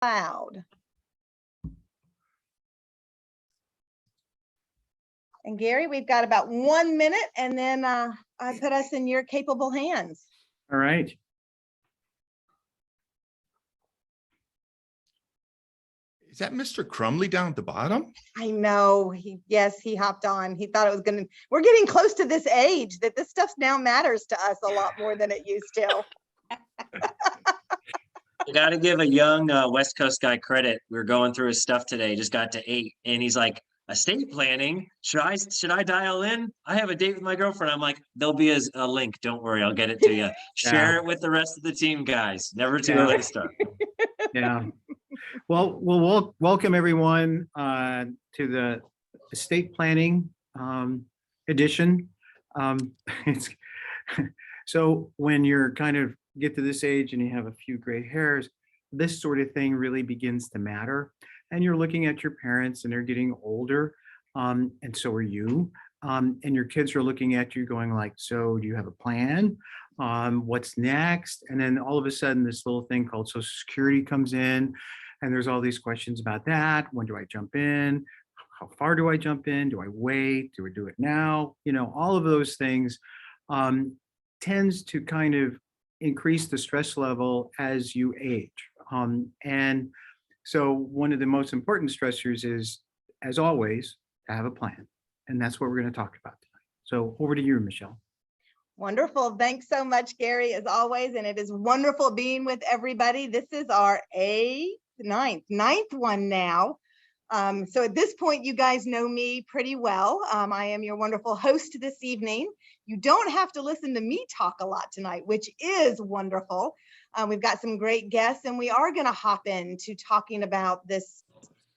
loud. And Gary, we've got about 1 minute, and then I put us in your capable hands. All right. Is that Mr. Crumley down at the bottom? I know. Yes, he hopped on. He thought it was gonna. We're getting close to this age that this stuff now matters to us a lot more than it used to. You got to give a young West Coast guy credit. We were going through his stuff today. Just got to 8, and he's like, "Estate planning? Should I dial in? I have a date with my girlfriend." I'm like, "There'll be a link. Don't worry, I'll get it to you. Share it with the rest of the team, guys. Never too early to start." Yeah. Well, we'll welcome everyone to the estate planning edition. It's, so when you're kind of get to this age and you have a few gray hairs, this sort of thing really begins to matter. And you're looking at your parents and they're getting older, and so are you. And your kids are looking at you going like, so do you have a plan? What's next? And then all of a sudden this little thing called Social Security comes in, and there's all these questions about that. When do I jump in? How far do I jump in? Do I wait? Do I do it now? You know, all of those things tends to kind of increase the stress level as you age. And so one of the most important stressors is, as always, to have a plan. And that's what we're going to talk about tonight. So over to you, Michelle. Wonderful. Thanks so much, Gary, as always. And it is wonderful being with everybody. This is our ninth one now. So at this point, you guys know me pretty well. I am your wonderful host this evening. You don't have to listen to me talk a lot tonight, which is wonderful. We've got some great guests, and we are going to hop into talking about this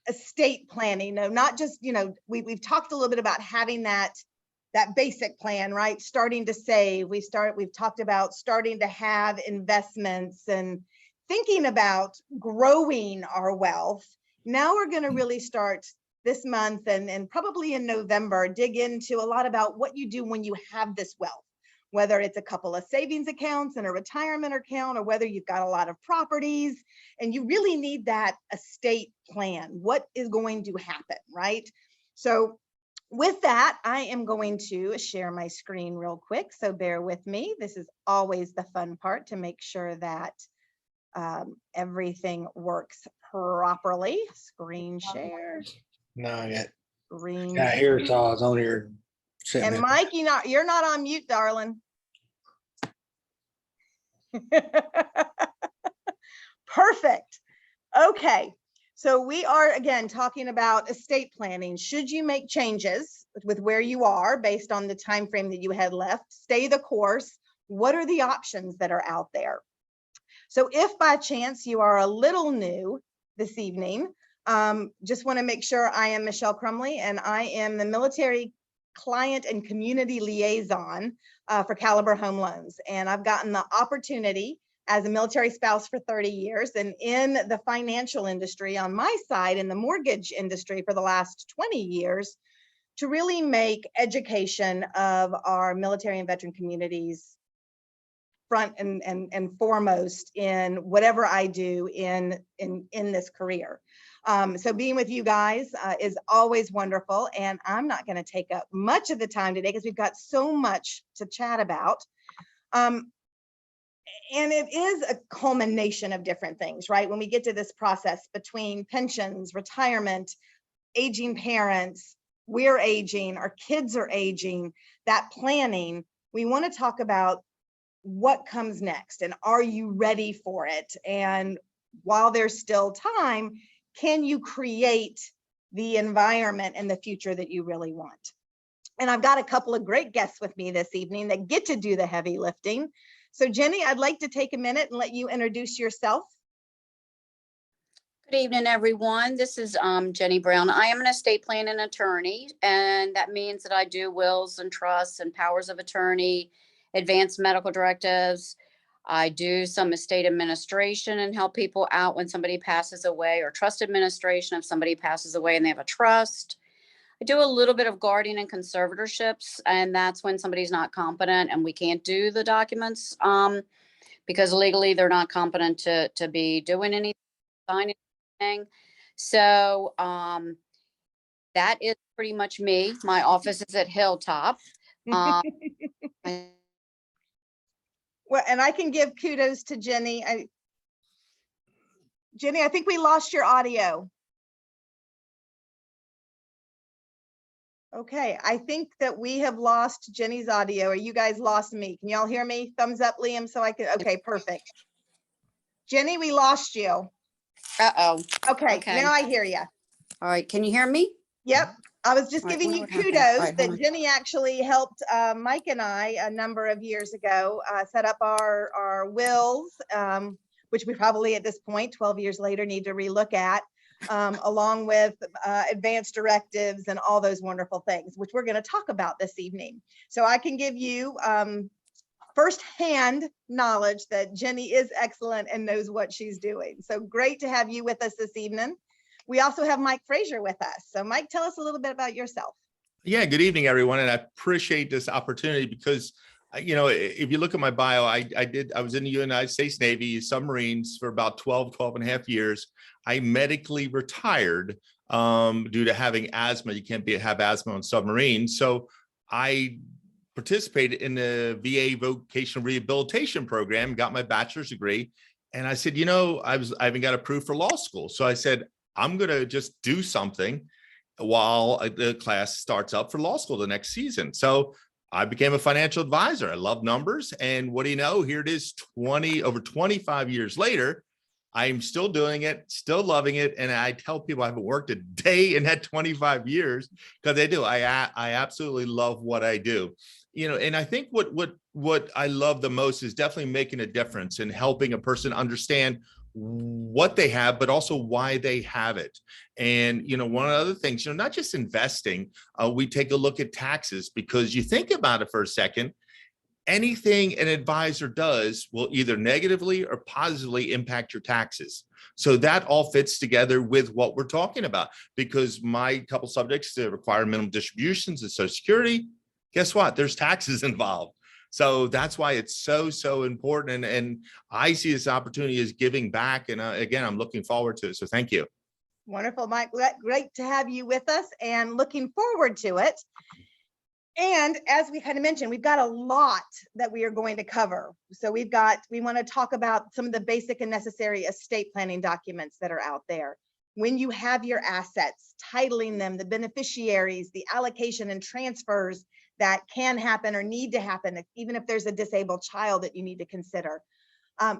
estate planning. No, not just, you know, we've talked a little bit about having that basic plan, right? Starting to save. We've talked about starting to have investments and thinking about growing our wealth. Now we're going to really start this month and probably in November, dig into a lot about what you do when you have this wealth, whether it's a couple of savings accounts and a retirement account, or whether you've got a lot of properties and you really need that estate plan. What is going to happen, right? So with that, I am going to share my screen real quick. So bear with me. This is always the fun part, to make sure that everything works properly. Screen share. No, yet. Screen. Yeah, here it's all. It's on here. And Mike, you're not on mute, darling. Perfect. Okay. So we are again talking about estate planning. Should you make changes with where you are based on the time frame that you had left? Stay the course. What are the options that are out there? So if by chance you are a little new this evening, just want to make sure I am Michelle Crumley, and I am the military client and community liaison for Caliber Home Loans. And I've gotten the opportunity as a military spouse for 30 years and in the financial industry on my side, in the mortgage industry for the last 20 years, to really make education of our military and veteran communities front and foremost in whatever I do in this career. So being with you guys is always wonderful, and I'm not going to take up much of the time today because we've got so much to chat about. And it is a culmination of different things, right? When we get to this process between pensions, retirement, aging parents, we're aging, our kids are aging, that planning, we want to talk about what comes next and are you ready for it? And while there's still time, can you create the environment and the future that you really want? And I've got a couple of great guests with me this evening that get to do the heavy lifting. So Jenny, I'd like to take a minute and let you introduce yourself. Good evening, everyone. This is Jenny Brown. I am an estate planning attorney, and that means that I do wills and trusts and powers of attorney, advanced medical directives. I do some estate administration and help people out when somebody passes away, or trust administration if somebody passes away and they have a trust. I do a little bit of guardian and conservatorships, and that's when somebody's not competent and we can't do the documents because legally they're not competent to be doing anything, signing everything. So, that is pretty much me. My office is at Hilltop. Um, I- Well, and I can give kudos to Jenny. Jenny, I think we lost your audio. Okay, I think that we have lost Jenny's audio, or you guys lost me. Can y'all hear me? Thumbs up, Liam, so I can, okay, perfect. Jenny, we lost you. Uh-oh. Okay, Okay. now I hear you. All right. Can you hear me? Yep, I was just All right, giving wonder you what happened. All kudos right, hold that on. Jenny actually helped Mike and I a number of years ago set up our wills, which we probably at this point, 12 years later, need to relook at, along with advanced directives and all those wonderful things, which we're going to talk about this evening. So I can give you firsthand knowledge that Jenny is excellent and knows what she's doing. So great to have you with us this evening. We also have Mike Frazier with us. So Mike, tell us a little bit about yourself. Yeah, good evening, everyone. And I appreciate this opportunity because, if you look at my bio, I was in the United States Navy submarines for about 12 and a half years. I medically retired due to having asthma. You can't have asthma on submarines. So I participated in the VA vocational rehabilitation program, got my bachelor's degree. And I said, I haven't got approved for law school. So I said, I'm going to just do something while the class starts up for law school the next season. So I became a financial advisor. I love numbers. And what do you know? Here it is over 25 years later. I'm still doing it, still loving it. And I tell people I haven't worked a day in that 25 years because I do. I absolutely love what I do. And I think what I love the most is definitely making a difference and helping a person understand what they have, but also why they have it. And, one of the other things, not just investing, we take a look at taxes because you think about it for a second, anything an advisor does will either negatively or positively impact your taxes. So that all fits together with what we're talking about because my couple subjects, the required minimum distributions and Social Security, guess what? There's taxes involved. So that's why it's so important. And I see this opportunity as giving back. And again, I'm looking forward to it. So thank you. Wonderful, Mike. Great to have you with us and looking forward to it. And as we kind of mentioned, we've got a lot that we are going to cover. So we want to talk about some of the basic and necessary estate planning documents that are out there. When you have your assets, titling them, the beneficiaries, the allocation and transfers that can happen or need to happen, even if there's a disabled child that you need to consider.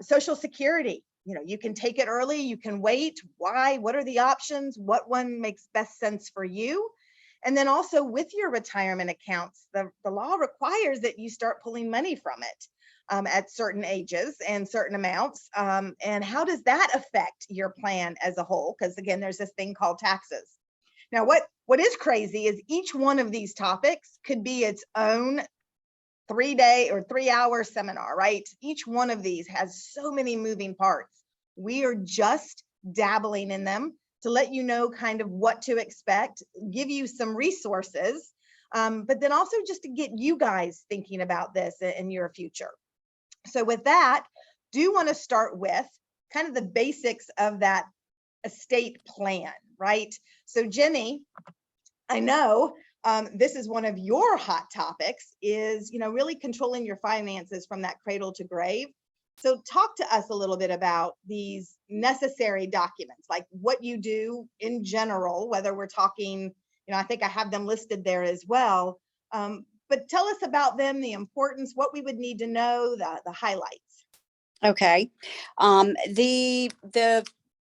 Social Security, you can take it early, you can wait. Why? What are the options? What one makes best sense for you? And then also with your retirement accounts, the law requires that you start pulling money from it at certain ages and certain amounts. And how does that affect your plan as a whole? Because again, there's this thing called taxes. Now, what is crazy is each one of these topics could be its own 3-day or 3-hour seminar, right? Each one of these has so many moving parts. We are just dabbling in them to let you know kind of what to expect, give you some resources, but then also just to get you guys thinking about this in your future. So with that, do want to start with kind of the basics of that estate plan, right? So Jenny, I know this is one of your hot topics is, really controlling your finances from that cradle to grave. So talk to us a little bit about these necessary documents, like what you do in general, whether we're talking, I think I have them listed there as well. But tell us about them, the importance, what we would need to know, the highlights. Okay. The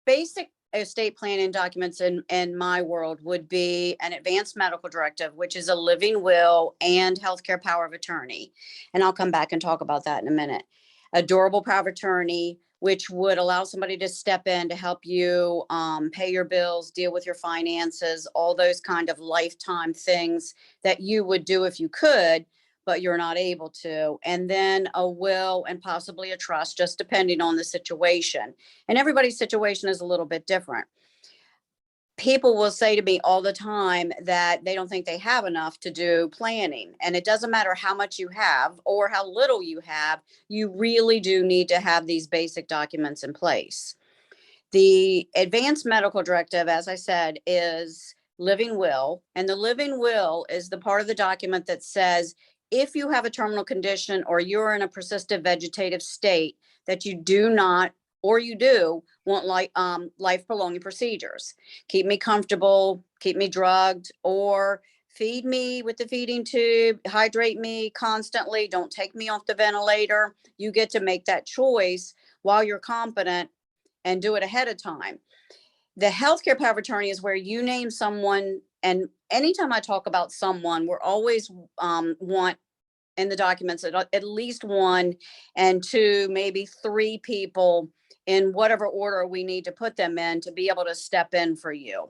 basic estate planning documents in my world would be an advanced medical directive, which is a living will and healthcare power of attorney. And I'll come back and talk about that in a minute. A durable power of attorney, which would allow somebody to step in to help you pay your bills, deal with your finances, all those kind of lifetime things that you would do if you could, but you're not able to. And then a will and possibly a trust, just depending on the situation. And everybody's situation is a little bit different. People will say to me all the time that they don't think they have enough to do planning. And it doesn't matter how much you have or how little you have, you really do need to have these basic documents in place. The advanced medical directive, as I said, is living will. And the living will is the part of the document that says, if you have a terminal condition or you're in a persistent vegetative state, that you do not, or you do want life prolonging procedures. Keep me comfortable, keep me drugged, or feed me with the feeding tube, hydrate me constantly, don't take me off the ventilator. You get to make that choice while you're competent and do it ahead of time. The healthcare power of attorney is where you name someone, and anytime I talk about someone, we're always want in the documents at least one and two, maybe three people in whatever order we need to put them in to be able to step in for you.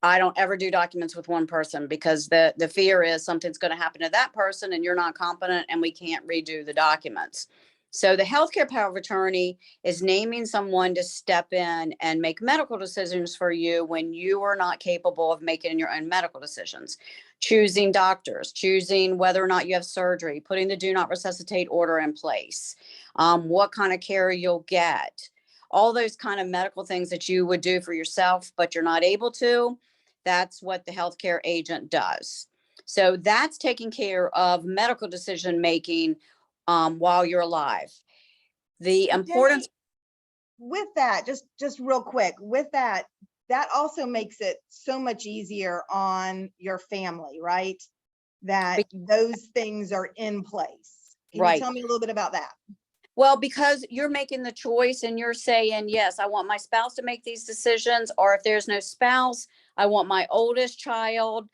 I don't ever do documents with one person because the fear is something's going to happen to that person and you're not competent and we can't redo the documents. So the healthcare power of attorney is naming someone to step in and make medical decisions for you when you are not capable of making your own medical decisions. Choosing doctors, choosing whether or not you have surgery, putting the do not resuscitate order in place, what kind of care you'll get, all those kind of medical things that you would do for yourself, but you're not able to. That's what the healthcare agent does. So that's taking care of medical decision making while you're alive. The importance. With that, just real quick, with that also makes it so much easier on your family, right? That those things are in place. Can you tell me a little bit about that? Well, because you're making the choice and you're saying, yes, I want my spouse to make these decisions, or if there's no spouse, I want my oldest child.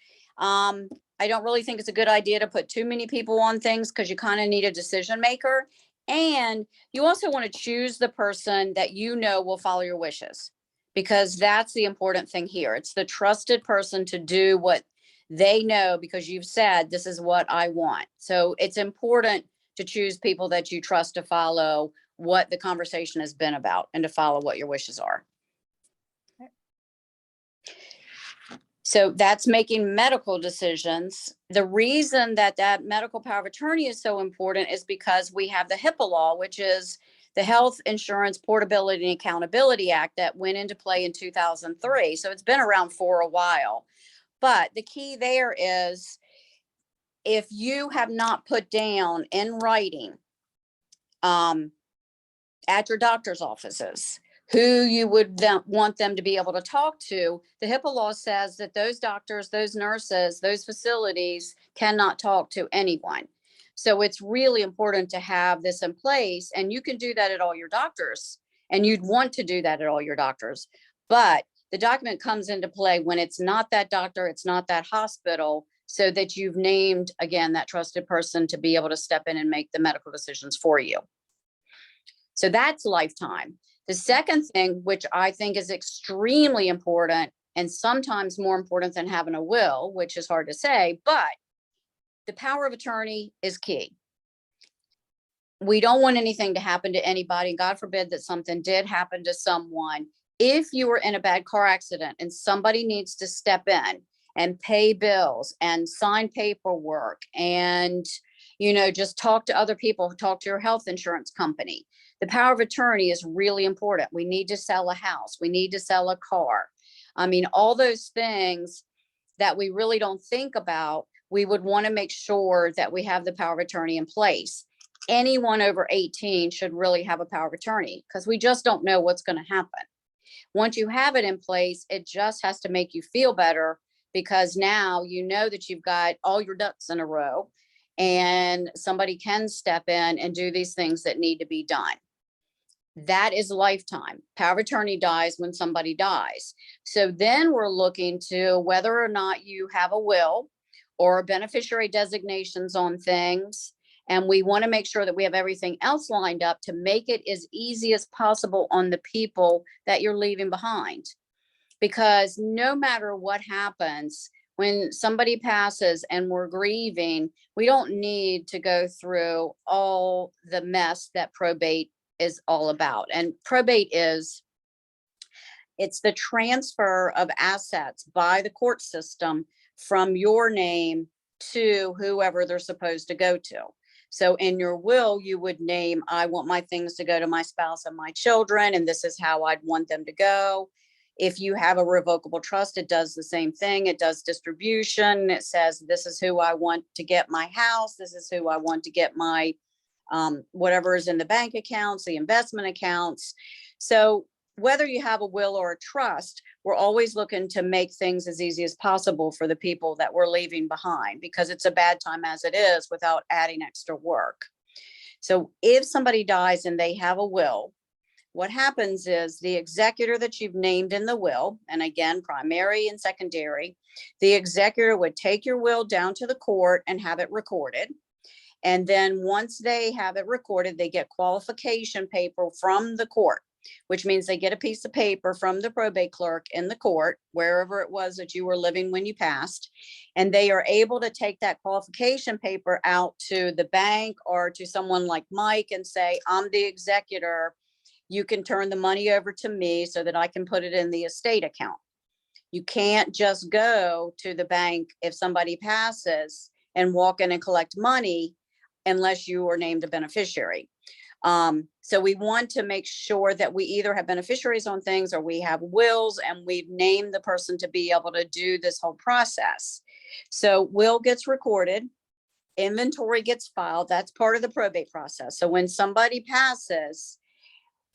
I don't really think it's a good idea to put too many people on things because you kind of need a decision maker. And you also want to choose the person that you know will follow your wishes, because that's the important thing here. It's the trusted person to do what they know because you've said, this is what I want. So it's important to choose people that you trust to follow what the conversation has been about and to follow what your wishes are. So that's making medical decisions. The reason that medical power of attorney is so important is because we have the HIPAA law, which is the Health Insurance Portability and Accountability Act that went into play in 2003. So it's been around for a while. But the key there is, if you have not put down in writing at your doctor's offices who you would want them to be able to talk to, the HIPAA law says that those doctors, those nurses, those facilities cannot talk to anyone. So it's really important to have this in place, and you can do that at all your doctors, and you'd want to do that at all your doctors. But the document comes into play when it's not that doctor, it's not that hospital, so that you've named, again, that trusted person to be able to step in and make the medical decisions for you. So that's lifetime. The second thing, which I think is extremely important and sometimes more important than having a will, which is hard to say, but the power of attorney is key. We don't want anything to happen to anybody. God forbid that something did happen to someone. If you were in a bad car accident and somebody needs to step in and pay bills and sign paperwork and, just talk to other people, talk to your health insurance company, the power of attorney is really important. We need to sell a house. We need to sell a car. I mean, all those things that we really don't think about, we would want to make sure that we have the power of attorney in place. Anyone over 18 should really have a power of attorney because we just don't know what's going to happen. Once you have it in place, it just has to make you feel better because now you know that you've got all your ducks in a row and somebody can step in and do these things that need to be done. That is lifetime. Power of attorney dies when somebody dies. So then we're looking to whether or not you have a will or beneficiary designations on things. And we want to make sure that we have everything else lined up to make it as easy as possible on the people that you're leaving behind. Because no matter what happens, when somebody passes and we're grieving, we don't need to go through all the mess that probate is all about. And probate it's the transfer of assets by the court system from your name to whoever they're supposed to go to. So in your will, you would name, I want my things to go to my spouse and my children, and this is how I'd want them to go. If you have a revocable trust, it does the same thing. It does distribution. It says, this is who I want to get my house. This is who I want to get my whatever is in the bank accounts, the investment accounts. So whether you have a will or a trust, we're always looking to make things as easy as possible for the people that we're leaving behind, because it's a bad time as it is without adding extra work. So if somebody dies and they have a will, what happens is the executor that you've named in the will, and again, primary and secondary, the executor would take your will down to the court and have it recorded. And then once they have it recorded, they get qualification paper from the court, which means they get a piece of paper from the probate clerk in the court, wherever it was that you were living when you passed. And they are able to take that qualification paper out to the bank or to someone like Mike and say, I'm the executor. You can turn the money over to me so that I can put it in the estate account. You can't just go to the bank if somebody passes and walk in and collect money unless you are named a beneficiary. So we want to make sure that we either have beneficiaries on things or we have wills and we've named the person to be able to do this whole process. So will gets recorded, inventory gets filed. That's part of the probate process. So when somebody passes,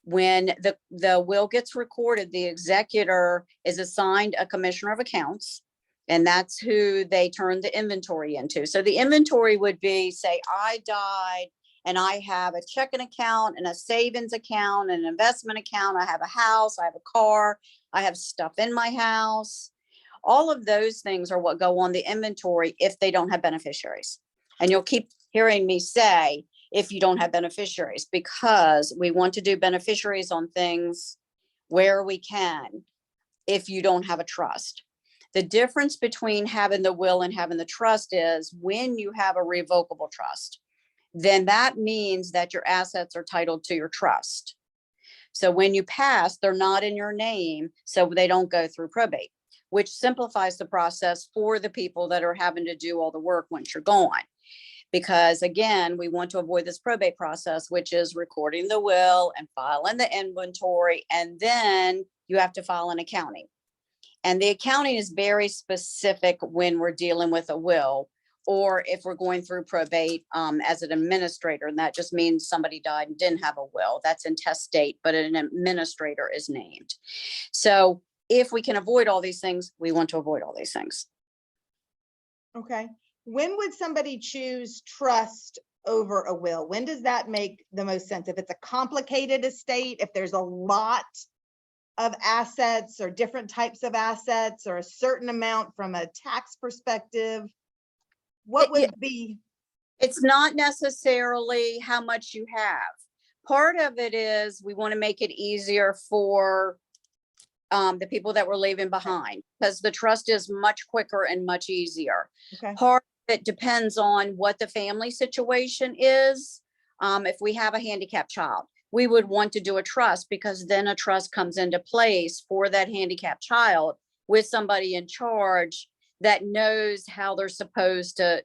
when the will gets recorded, the executor is assigned a commissioner of accounts, and that's who they turn the inventory into. So the inventory would be, say, I died and I have a checking account and a savings account and an investment account. I have a house, I have a car, I have stuff in my house. All of those things are what go on the inventory if they don't have beneficiaries. And you'll keep hearing me say, if you don't have beneficiaries, because we want to do beneficiaries on things where we can, if you don't have a trust. The difference between having the will and having the trust is when you have a revocable trust, then that means that your assets are titled to your trust. So when you pass, they're not in your name, so they don't go through probate, which simplifies the process for the people that are having to do all the work once you're gone. Because again, we want to avoid this probate process, which is recording the will and filing the inventory, and then you have to file an accounting. And the accounting is very specific when we're dealing with a will, or if we're going through probate as an administrator, and that just means somebody died and didn't have a will. That's intestate, but an administrator is named. So if we can avoid all these things, we want to avoid all these things. Okay. When would somebody choose trust over a will? When does that make the most sense? If it's a complicated estate, if there's a lot of assets or different types of assets or a certain amount from a tax perspective, what would be? It's not necessarily how much you have. Part of it is we want to make it easier for the people that we're leaving behind, because the trust is much quicker and much easier. Okay. Part of it depends on what the family situation is. If we have a handicapped child, we would want to do a trust, because then a trust comes into place for that handicapped child with somebody in charge that knows how they're supposed to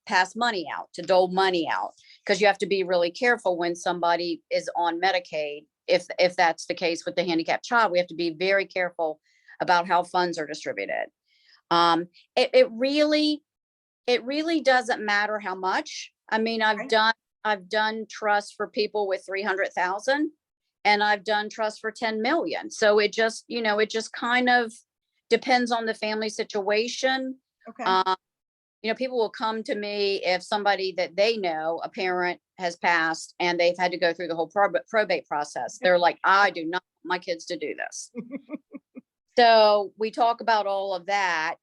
pass money out, to dole money out, because you have to be really careful when somebody is on Medicaid. If that's the case with the handicapped child, we have to be very careful about how funds are distributed. It really doesn't matter how much. I mean, I've done trusts for people with 300,000, and I've done trusts for 10 million. So it just, it just kind of depends on the family situation. Okay. People will come to me if somebody that they know, a parent has passed and they've had to go through the whole probate process. They're like, I do not want my kids to do this. So we talk about all of that.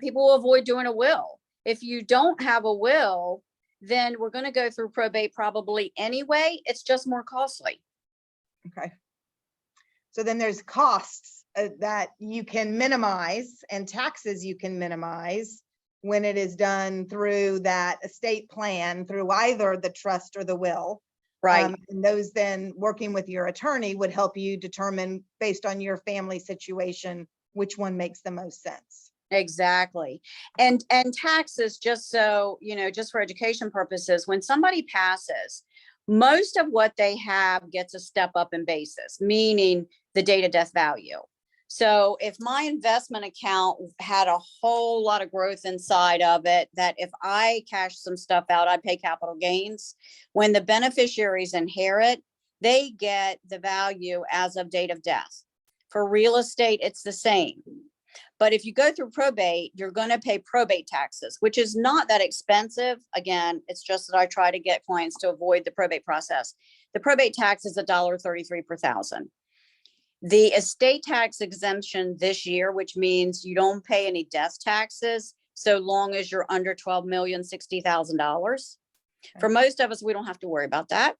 People will avoid doing a will. If you don't have a will, then we're going to go through probate probably anyway. It's just more costly. Okay. So then there's costs that you can minimize and taxes you can minimize when it is done through that estate plan, through either the trust or the will. Right. And those then working with your attorney would help you determine, based on your family situation, which one makes the most sense. Exactly. And taxes, just so, just for education purposes, when somebody passes, most of what they have gets a step up in basis, meaning the date of death value. So if my investment account had a whole lot of growth inside of it, that if I cash some stuff out, I pay capital gains. When the beneficiaries inherit, they get the value as of date of death. For real estate, it's the same. But if you go through probate, you're going to pay probate taxes, which is not that expensive. Again, it's just that I try to get clients to avoid the probate process. The probate tax is $1.33 per thousand. The estate tax exemption this year, which means you don't pay any death taxes so long as you're under $12,060,000. For most of us, we don't have to worry about that.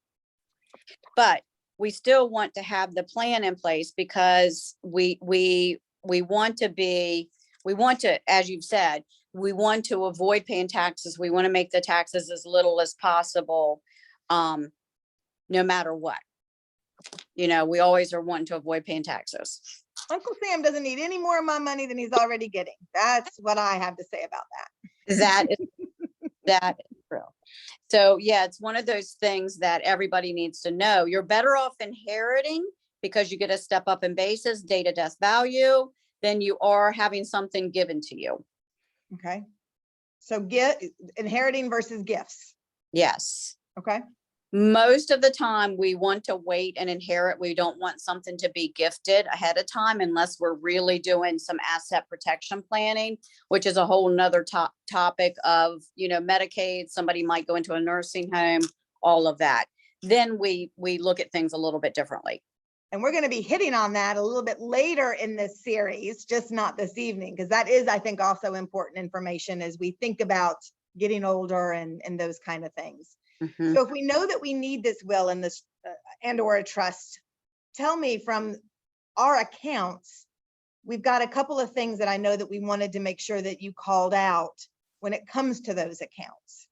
But we still want to have the plan in place because we want to, as you've said, we want to avoid paying taxes. We want to make the taxes as little as possible, no matter what. We always are wanting to avoid paying taxes. Uncle Sam doesn't need any more of my money than he's already getting. That's what I have to say about that. That is true. So yeah, it's one of those things that everybody needs to know. You're better off inheriting because you get a step up in basis, date of death value, than you are having something given to you. Okay. So inheriting versus gifts. Yes. Okay. Most of the time we want to wait and inherit. We don't want something to be gifted ahead of time unless we're really doing some asset protection planning, which is a whole nother topic of, Medicaid. Somebody might go into a nursing home, all of that. Then we look at things a little bit differently. And we're going to be hitting on that a little bit later in this series, just not this evening, because that is, I think, also important information as we think about getting older and those kind of things. Mm-hmm. So if we know that we need this will and this and or a trust, tell me from our accounts, we've got a couple of things that I know that we wanted to make sure that you called out when it comes to those accounts.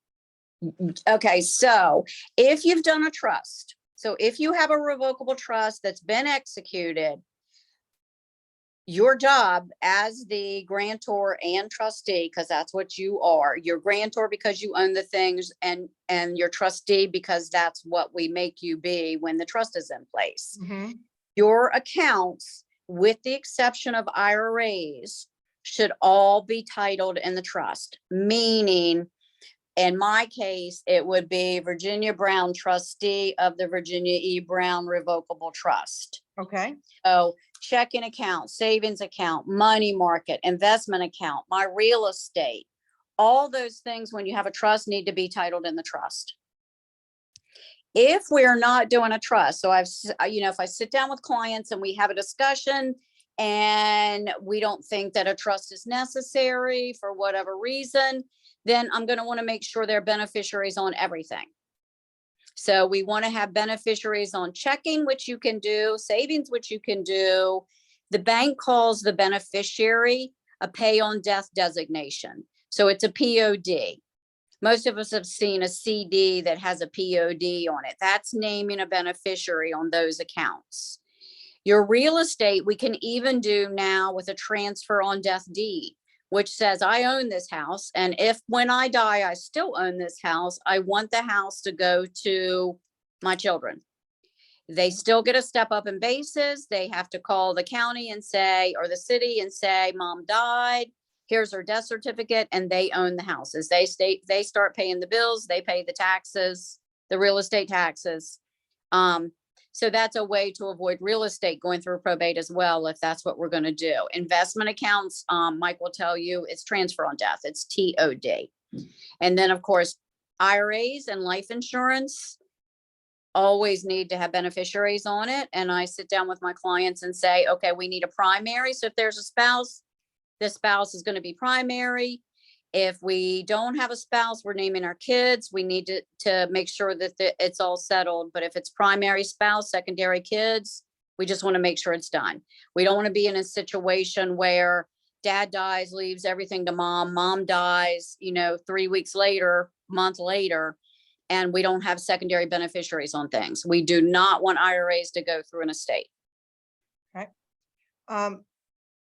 Okay, so if you've done a trust, so if you have a revocable trust that's been executed, your job as the grantor and trustee, because that's what you are, you're grantor because you own the things, and you're trustee because that's what we make you be when the trust is in place. Mm-hmm. Your accounts, with the exception of IRAs, should all be titled in the trust, meaning in my case, it would be Virginia Brown, trustee of the Virginia E. Brown Revocable Trust. Okay. So checking account, savings account, money market, investment account, my real estate, all those things when you have a trust need to be titled in the trust. If we're not doing a trust, so if I sit down with clients and we have a discussion and we don't think that a trust is necessary for whatever reason, then I'm going to want to make sure they're beneficiaries on everything. So we want to have beneficiaries on checking, which you can do, savings, which you can do. The bank calls the beneficiary a pay on death designation. So it's a POD. Most of us have seen a CD that has a POD on it. That's naming a beneficiary on those accounts. Your real estate, we can even do now with a transfer on death deed, which says I own this house. And if when I die, I still own this house, I want the house to go to my children. They still get a step up in basis. They have to call the county and say, or the city and say, Mom died, here's her death certificate, and they own the houses. They start paying the bills, they pay the taxes, the real estate taxes. So that's a way to avoid real estate going through probate as well, if that's what we're going to do. Investment accounts, Mike will tell you, it's transfer on death. It's TOD. And then, of course, IRAs and life insurance always need to have beneficiaries on it. And I sit down with my clients and say, okay, we need a primary. So if there's a spouse, the spouse is going to be primary. If we don't have a spouse, we're naming our kids. We need to make sure that it's all settled. But if it's primary spouse, secondary kids, we just want to make sure it's done. We don't want to be in a situation where dad dies, leaves everything to mom, mom dies, 3 weeks later, month later, and we don't have secondary beneficiaries on things. We do not want IRAs to go through an estate. Okay.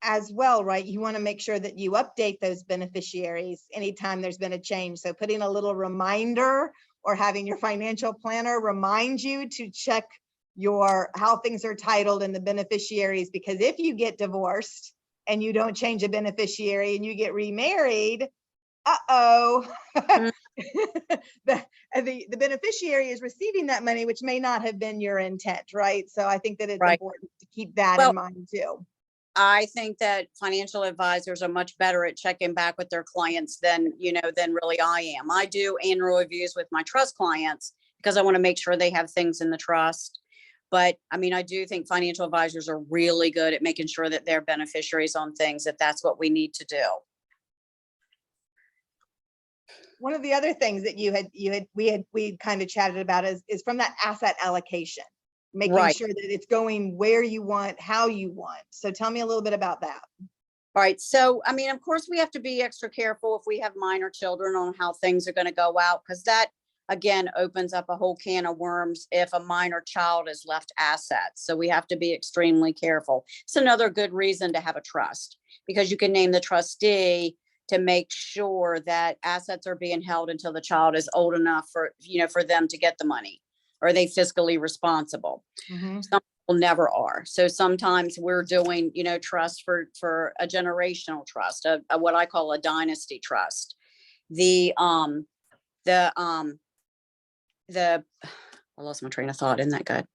as well, right? You want to make sure that you update those beneficiaries anytime there's been a change. So putting a little reminder or having your financial planner remind you to check how things are titled and the beneficiaries, because if you get divorced and you don't change a beneficiary and you get remarried, Mm. the beneficiary is receiving that money, which may not have been your intent, right? So I think that it's Right. important to keep that Well, in mind too. I think that financial advisors are much better at checking back with their clients than really I am. I do annual reviews with my trust clients because I want to make sure they have things in the trust. But I mean, I do think financial advisors are really good at making sure that they're beneficiaries on things, if that's what we need to do. One of the other things that we kind of chatted about is from that asset allocation, making Right. sure that it's going where you want, how you want. So tell me a little bit about that. All right. So, I mean, of course, we have to be extra careful if we have minor children on how things are going to go out, because that, again, opens up a whole can of worms if a minor child is left assets. So we have to be extremely careful. It's another good reason to have a trust, because you can name the trustee to make sure that assets are being held until the child is old enough for them to get the money. Are they fiscally responsible? Mhm. Some people never are. So sometimes we're doing, trust for a generational trust, what I call a dynasty trust. I lost my train of thought. Isn't that good?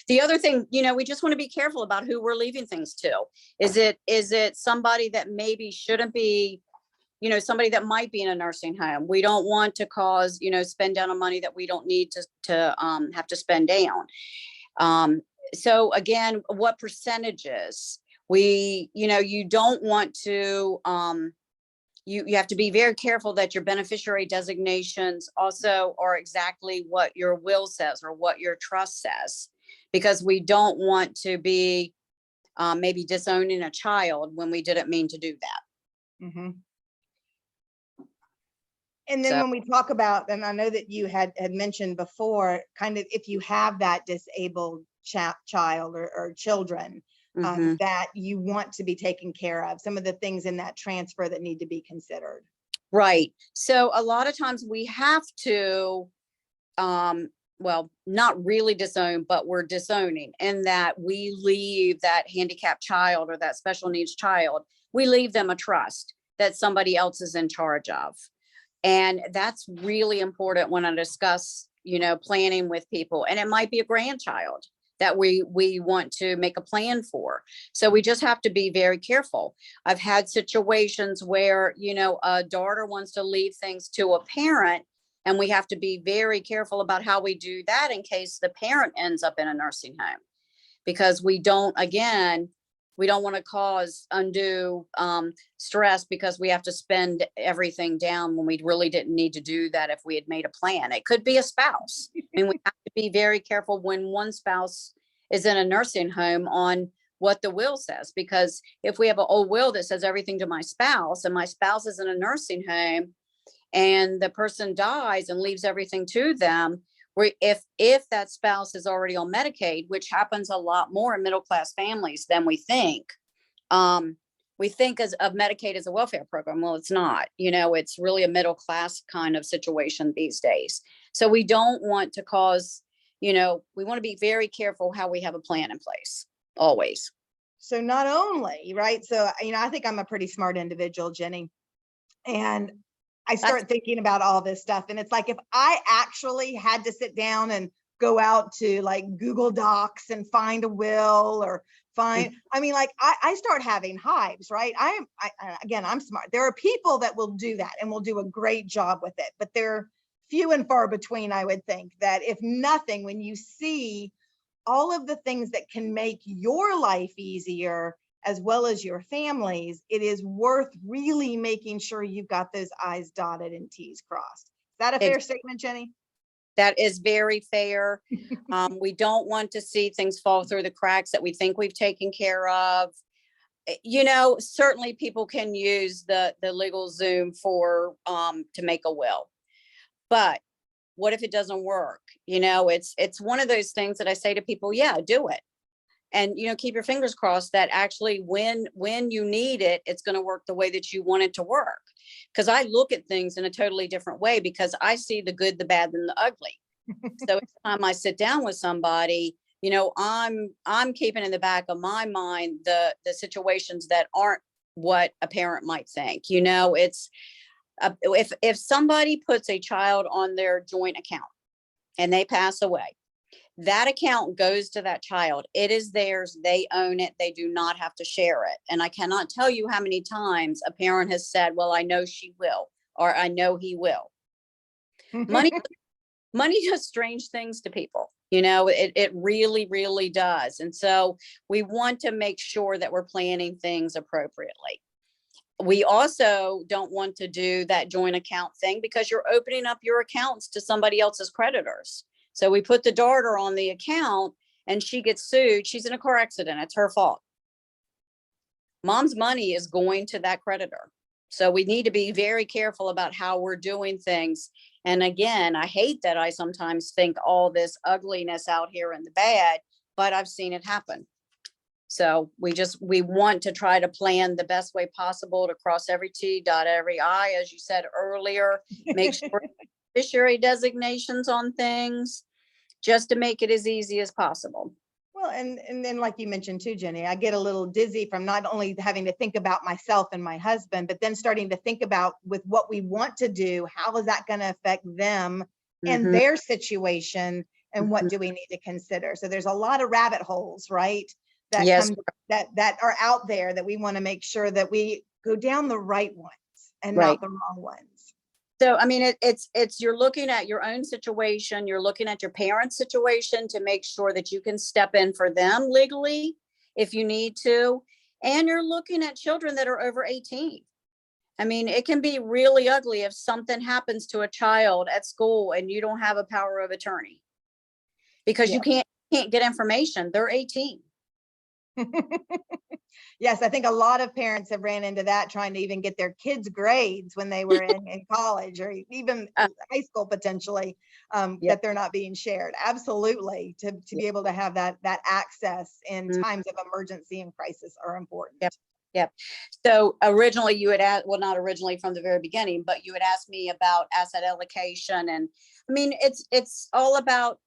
The other thing, we just want to be careful about who we're leaving things to. Is it somebody that maybe shouldn't be, somebody that might be in a nursing home? We don't want to cause, spend down on money that we don't need to have to spend down. So again, what percentages? You don't want to, you have to be very careful that your beneficiary designations also are exactly what your will says or what your trust says, because we don't want to be maybe disowning a child when we didn't mean to do that. Mhm. And then So- when we talk about, and I know that you had mentioned before, kind of if you have that disabled child or children, Mhm. that you want to be taken care of, some of the things in that transfer that need to be considered. Right. So a lot of times we have to, well, not really disown, but we're disowning in that we leave that handicapped child or that special needs child, we leave them a trust that somebody else is in charge of. And that's really important when I discuss, planning with people. And it might be a grandchild that we want to make a plan for. So we just have to be very careful. I've had situations where, a daughter wants to leave things to a parent, and we have to be very careful about how we do that in case the parent ends up in a nursing home, because we don't want to cause undue stress because we have to spend everything down when we really didn't need to do that if we had made a plan. It could be a spouse. I mean, we have to be very careful when one spouse is in a nursing home on what the will says, because if we have an old will that says everything to my spouse and my spouse is in a nursing home and the person dies and leaves everything to them, where if that spouse is already on Medicaid, which happens a lot more in middle-class families than we think of Medicaid as a welfare program. Well, it's not, it's really a middle-class kind of situation these days. So we don't want to cause, we want to be very careful how we have a plan in place, always. So not only, right? So, I think I'm a pretty smart individual, Jenny, and I start thinking about all this stuff. And it's like, if I actually had to sit down and go out to like Google Docs and find a will or find, I start having hives, right? Again, I'm smart. There are people that will do that and will do a great job with it, but they're few and far between. I would think that if nothing, when you see all of the things that can make your life easier, as well as your families, it is worth really making sure you've got those I's dotted and T's crossed. Is that a fair statement, Jenny? That is very fair. We don't want to see things fall through the cracks that we think we've taken care of. Certainly people can use the legal Zoom for to make a will, but what if it doesn't work? It's one of those things that I say to people, yeah, do it. And, keep your fingers crossed that actually when you need it, it's going to work the way that you want it to work. Because I look at things in a totally different way, because I see the good, the bad, and the ugly. So each time I sit down with somebody, I'm keeping in the back of my mind the situations that aren't what a parent might think. It's if somebody puts a child on their joint account and they pass away, that account goes to that child. It is theirs. They own it. They do not have to share it. And I cannot tell you how many times a parent has said, well, I know she will, or I know he will. Money does strange things to people. It really, really does. And so we want to make sure that we're planning things appropriately. We also don't want to do that joint account thing, because you're opening up your accounts to somebody else's creditors. So we put the daughter on the account and she gets sued. She's in a car accident. It's her fault. Mom's money is going to that creditor. So we need to be very careful about how we're doing things. And again, I hate that I sometimes think all this ugliness out here in the bad, but I've seen it happen. So we want to try to plan the best way possible to cross every T, dot every I, as you said earlier, make sure beneficiary designations on things, just to make it as easy as possible. Well, and then like you mentioned too, Jenny, I get a little dizzy from not only having to think about myself and my husband, but then starting to think about with what we want to do, how is that going to affect them and their situation, and what do we need to consider? So there's a lot of rabbit holes, right? That Yes. that are out there that we want to make sure that we go down the right ones and Right. not the wrong ones. So, I mean, it's you're looking at your own situation, you're looking at your parents' situation to make sure that you can step in for them legally if you need to. And you're looking at children that are over 18. I mean, it can be really ugly if something happens to a child at school and you don't have a power of attorney, because you can't get information. They're 18. Yes, I think a lot of parents have ran into that, trying to even get their kids' grades when they were in college, or even high school potentially, that they're not being shared. Absolutely, to be able to have that access in times of emergency and crisis are important. Yep. So originally you had asked, well, not originally, from the very beginning, but you had asked me about asset allocation. And I mean, it's all about,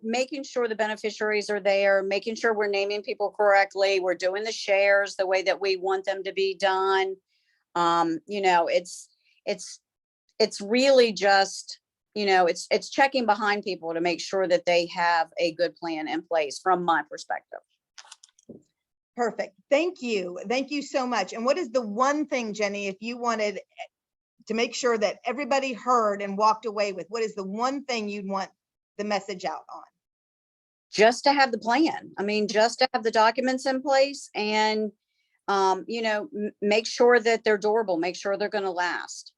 making sure the beneficiaries are there, making sure we're naming people correctly. We're doing the shares the way that we want them to be done. It's really just, it's checking behind people to make sure that they have a good plan in place from my perspective. Perfect. Thank you. Thank you so much. And what is the one thing, Jenny, if you wanted to make sure that everybody heard and walked away with, what is the one thing you'd want the message out on? Just to have the plan. I mean, just to have the documents in place and, make sure that they're durable, make sure they're going to last.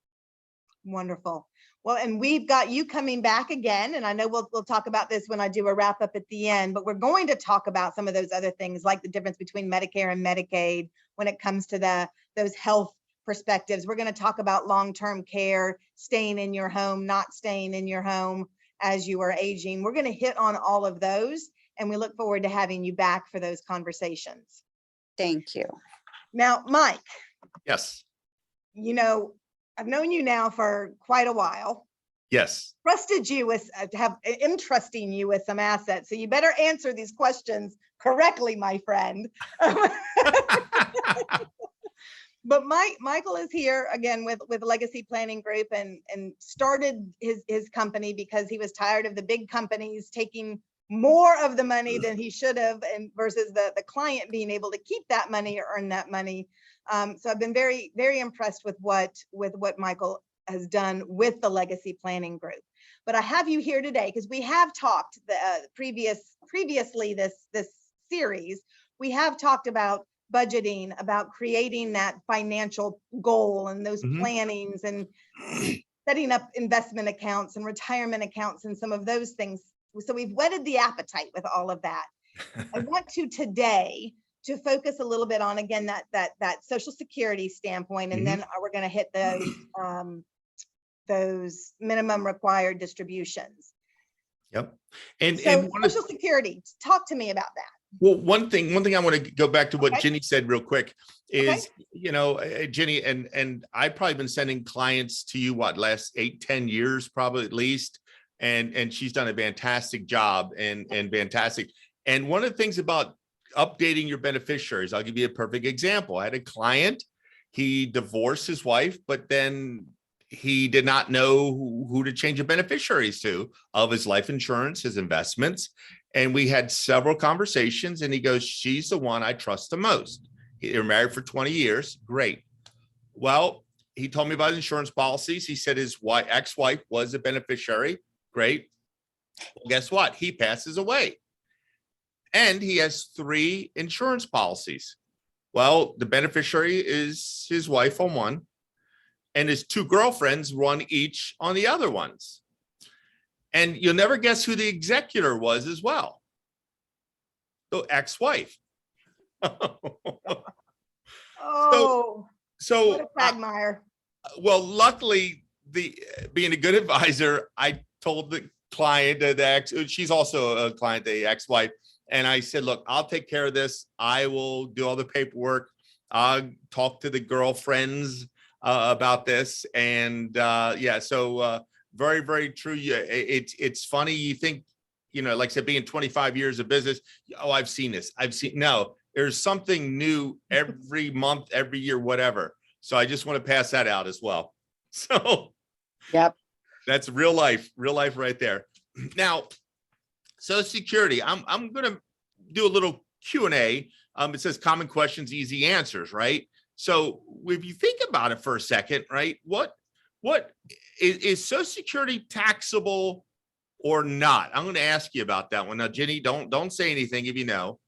Wonderful. Well, and we've got you coming back again, and I know we'll talk about this when I do a wrap up at the end, but we're going to talk about some of those other things, like the difference between Medicare and Medicaid when it comes to those health perspectives. We're going to talk about long-term care, staying in your home, not staying in your home as you are aging. We're going to hit on all of those, and we look forward to having you back for those conversations. Thank you. Now, Mike. Yes. I've known you now for quite a while. Yes. Trusted you with entrusting you with some assets. So you better answer these questions correctly, my friend. But Michael is here again with Legacy Planning Group, and started his company because he was tired of the big companies taking more of the money than he should have, and versus the client being able to keep that money or earn that money. So I've been very, very impressed with what Michael has done with the Legacy Planning Group. But I have you here today because we have talked previously this series. We have talked about budgeting, about creating that financial goal and those plannings, and setting up investment accounts and retirement accounts and some of those things. So we've whetted the appetite with all of that. I want to today to focus a little bit on, again, that Social Security standpoint, and then we're going to hit those minimum required distributions. Yep. So Social Security, talk to me about that. Well, one thing I want to go back to what Okay. Ginny said real quick is, Ginny, and I've probably been sending clients to you, last 8-10 years, probably at least. And she's done a fantastic job and fantastic. And one of the things about updating your beneficiaries, I'll give you a perfect example. I had a client, he divorced his wife, but then he did not know who to change the beneficiaries to of his life insurance, his investments. And we had several conversations and he goes, she's the one I trust the most. They're married for 20 years. Great. Well, he told me about insurance policies. He said his ex-wife was a beneficiary. Great. Well, guess what? He passes away. And he has 3 insurance policies. Well, the beneficiary is his wife on one, and his 2 girlfriends run each on the other ones. And you'll never guess who the executor was as well. The ex-wife. Oh, So what a quagmire. well, luckily, being a good advisor, I told the client she's also a client, the ex-wife, and I said, look, I'll take care of this. I will do all the paperwork. I'll talk to the girlfriends about this. And so very, very true. It's funny. You think, like I said, being 25 years of business, oh, I've seen this. No, there's something new every month, every year, whatever. So I just want to pass that out as well. So Yep. that's real life right there. Now, Social Security, I'm going to do a little Q&A. It says common questions, easy answers, right? So if you think about it for a second, right, what is Social Security taxable or not? I'm going to ask you about that one. Now, Ginny, don't say anything if you know.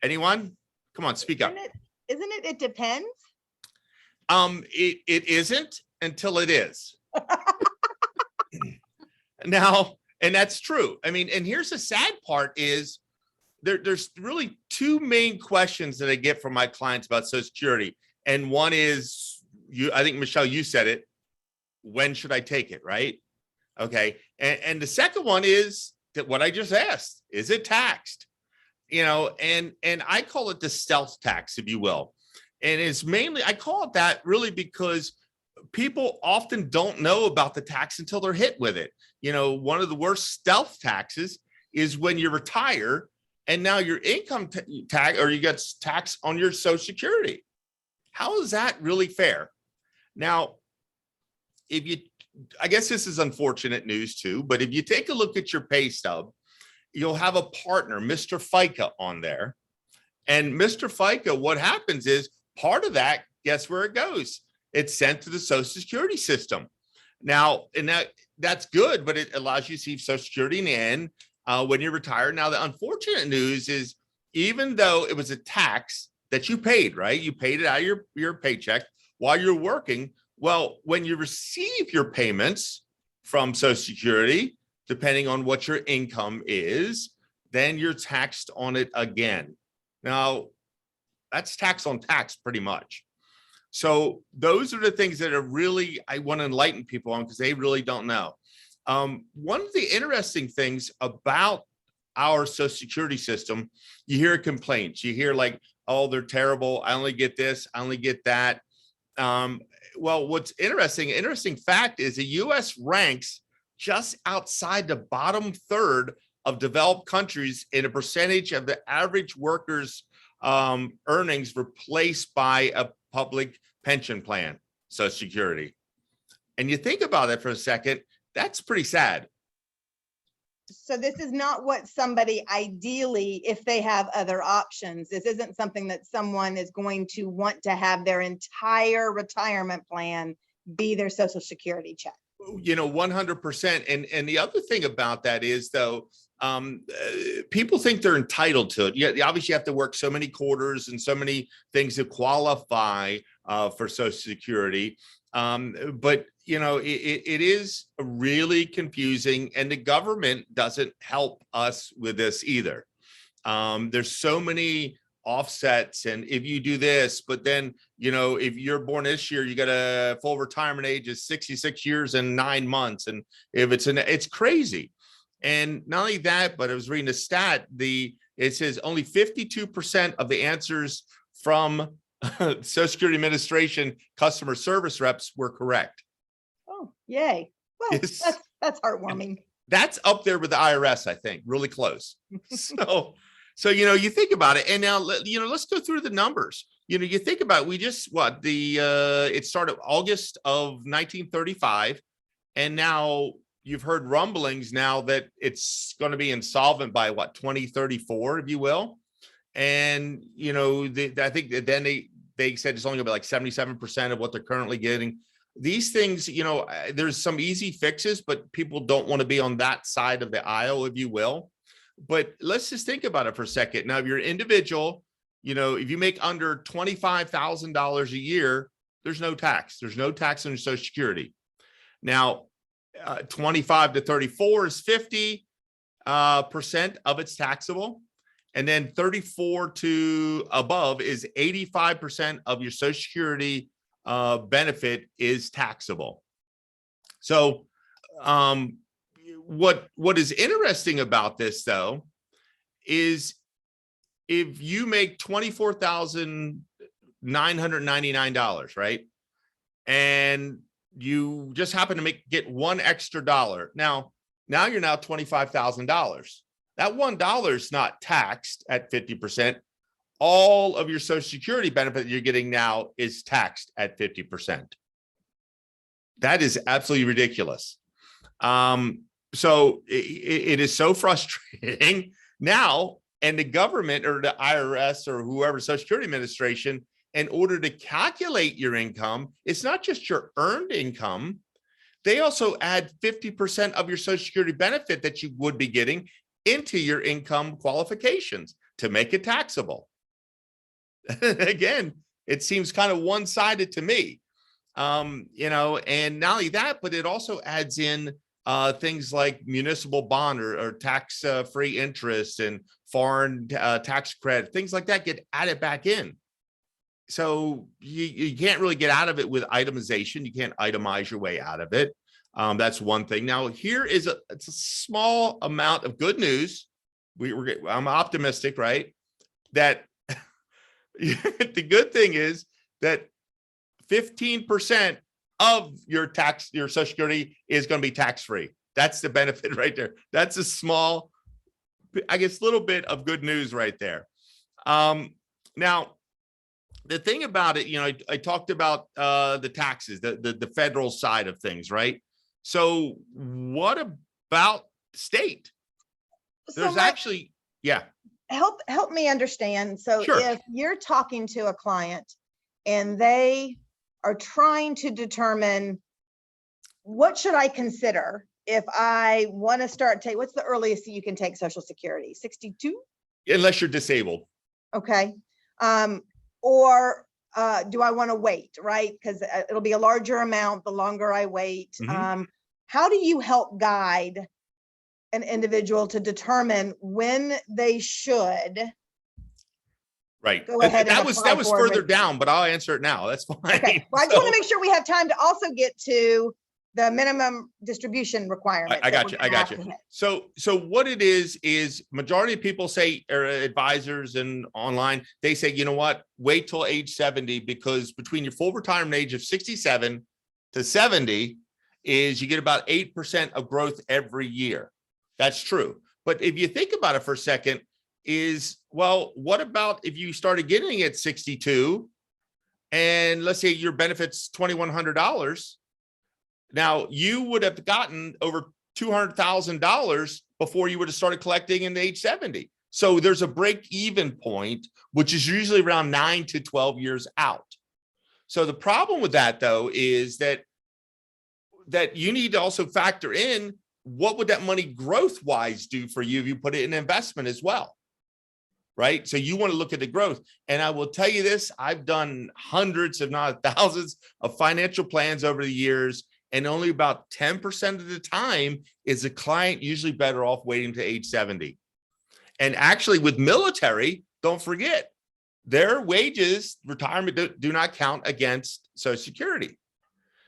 Anyone? Come on, speak up. Isn't it? It depends. It isn't until it is. Now, and that's true. I mean, and here's the sad part is there's really 2 main questions that I get from my clients about Social Security. And one is, I think, Michelle, you said it. When should I take it? Right? Okay. And the second one is that what I just asked, is it taxed? And I call it the stealth tax, if you will. And it's mainly, I call it that really because people often don't know about the tax until they're hit with it. One of the worst stealth taxes is when you retire and now your income tax, or you get tax on your Social Security. How is that really fair? Now, I guess this is unfortunate news too, but if you take a look at your pay stub, you'll have a partner, Mr. FICA, on there. And Mr. FICA, what happens is part of that, guess where it goes? It's sent to the Social Security system. Now, and that's good, but it allows you to see Social Security in the end when you're retired. Now, the unfortunate news is, even though it was a tax that you paid, right? You paid it out of your paycheck while you're working. Well, when you receive your payments from Social Security, depending on what your income is, then you're taxed on it again. Now, that's tax on tax pretty much. So those are the things that are really, I want to enlighten people on because they really don't know. One of the interesting things about our Social Security system, you hear complaints. You hear like, oh, they're terrible. I only get this. I only get that. Well, what's interesting fact is the U.S. ranks just outside the bottom third of developed countries in a percentage of the average worker's earnings replaced by a public pension plan, Social Security. And you think about it for a second, that's pretty sad. So this is not what somebody ideally, if they have other options, this isn't something that someone is going to want to have their entire retirement plan be their Social Security check. 100%. And the other thing about that is, though, people think they're entitled to it. Yeah, obviously you have to work so many quarters and so many things to qualify for Social Security. But it is really confusing, and the government doesn't help us with this either. There's so many offsets, and if you do this, but then if you're born this year, you got a full retirement age of 66 years and 9 months, and if it's crazy. And not only that, but I was reading a stat, it says only 52% of the answers from Social Security Administration customer service reps were correct. Oh, yay. Well, Yes. that's heartwarming. That's up there with the IRS, I think, really close. So, you think about it, and now, let's go through the numbers. You think about it, we just, it started August of 1935, and now you've heard rumblings now that it's going to be insolvent by 2034, if you will. And, I think that then they said it's only gonna be like 77% of what they're currently getting. These things, there's some easy fixes, but people don't want to be on that side of the aisle, if you will. But let's just think about it for a second. Now, if you're an individual, if you make under $25,000 a year, there's no tax. There's no tax on your Social Security. Now, 25 to 34 is 50% of it's taxable. And then 34 to above is 85% of your Social Security benefit is taxable. So what is interesting about this, though, is if you make $24,999, right, and you just happen to get one extra dollar, now you're now $25,000. That $1 is not taxed at 50%. All of your Social Security benefit you're getting now is taxed at 50%. That is absolutely ridiculous. So it is so frustrating now, and the government or the IRS or whoever, Social Security Administration, in order to calculate your income, it's not just your earned income. They also add 50% of your Social Security benefit that you would be getting into your income qualifications to make it taxable. Again, it seems kind of one-sided to me, and not only that, but it also adds in things like municipal bond or tax-free interest and foreign tax credit, things like that get added back in. So you can't really get out of it with itemization. You can't itemize your way out of it. That's one thing. Now, here is it's a small amount of good news. I'm optimistic, right? That the good thing is that 15% of your Social Security is going to be tax-free. That's the benefit right there. That's a small, I guess, little bit of good news right there. Now, the thing about it, I talked about the taxes, the federal side of things, right? So what about state? There's actually, yeah. Help me understand. So Sure. If you're talking to a client and they are trying to determine what should I consider if I want to start what's the earliest that you can take Social Security? 62? Unless you're disabled. Okay. Or do I want to wait, right? Because it'll be a larger amount the longer I wait. Mhm. How do you help guide an individual to determine when they should Right. go ahead and That was apply for further it? down, but I'll answer it now. That's fine. Okay. Well, I just want to make sure we have time to also get to the minimum distribution requirements. I that got you. we're I gonna got have you. to hit. So what it is majority of people say, or advisors and online, they say, you know what, wait till age 70, because between your full retirement age of 67 to 70 is you get about 8% of growth every year. That's true. But if you think about it for a second, what about if you started getting at 62 and let's say your benefit's $2,100? Now you would have gotten over $200,000 before you would have started collecting in the age 70. So there's a break-even point, which is usually around 9 to 12 years out. So the problem with that, though, is that you need to also factor in what would that money growth-wise do for you if you put it in investment as well, right? So you want to look at the growth. And I will tell you this, I've done hundreds, if not thousands, of financial plans over the years, and only about 10% of the time is the client usually better off waiting to age 70. And actually with military, don't forget, their wages, retirement do not count against Social Security.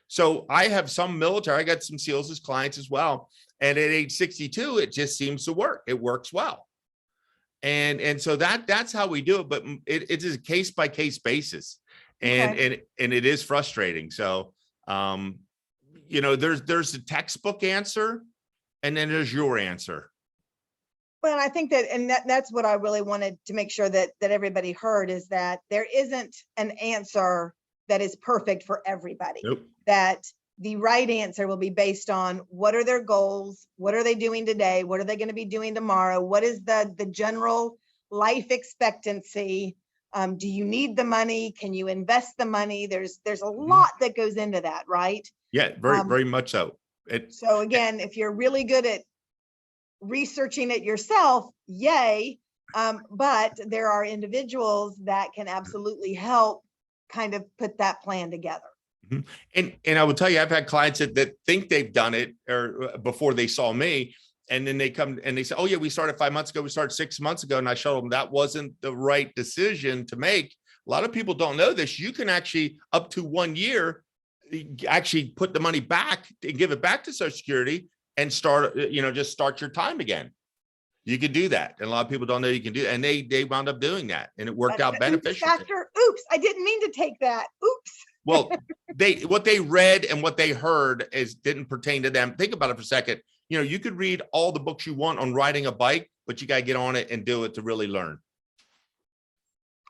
So I have some military, I got some SEALs as clients as well. And at age 62, it just seems to work. It works well. And so that's how we do it. But it is a case by case basis. And it is frustrating. So, there's a textbook answer, and then there's your answer. Well, I think that's what I really wanted to make sure that everybody heard, is that there isn't an answer that is perfect for everybody. Nope. That the right answer will be based on what are their goals, what are they doing today, what are they going to be doing tomorrow, what is the general life expectancy, do you need the money, can you invest the money? There's a lot that goes into that, right? Yeah, very much so. So again, if you're really good at researching it yourself, yay, but there are individuals that can absolutely help kind of put that plan together. And I will tell you, I've had clients that think they've done it or before they saw me, and then they come and they say, oh yeah, we started 5 months ago, we started 6 months ago. And I showed them that wasn't the right decision to make. A lot of people don't know this. You can actually, up to 1 year, actually put the money back and give it back to Social Security and start, just start your time again. You could do that. And a lot of people don't know you can do that. And they wound up doing that, and it worked out beneficial. Oops, I didn't mean to take that. Oops. Well, what they read and what they heard didn't pertain to them. Think about it for a second. You could read all the books you want on riding a bike, but you got to get on it and do it to really learn.